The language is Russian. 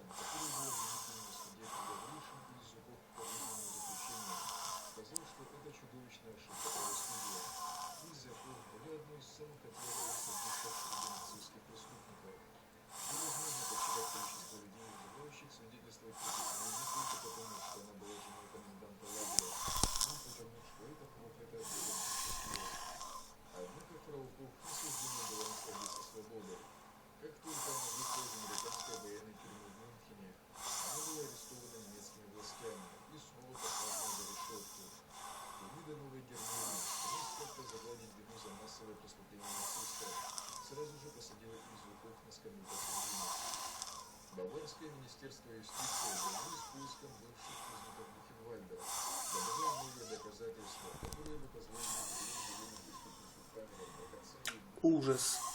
юристом, который был обвинительным на суде приговорившим Иззуку к пожизненному заключению, сказал, что это чудовищная ошибка правосудия. Иззуку была одной из самых отверженных садистов среди нацистских преступников. Невозможно подсчитать количество людей, желающих свидетельствовать против нее не только потому, что она была женой коменданта лагеря, но и потому, что это проклятое Богом существовало. Однако фрау Кух не суждено было насладиться свободой. Как только она вышла из американской военной тюрьмы в Мюнхене, она была арестована немецкими властями и снова посажена за решетку. Фемида Новой Германии, стремясь как-то загладить вину за массовое преступление нацистов, сразу же посадила Иззуков на скамью подсудимых. Баварское министерство юстиции занялось поиском бывших узников Бухенвальда, добывая новые доказательства, которые бы позволили заверить военных преступников камеры до конца июня. Ужас.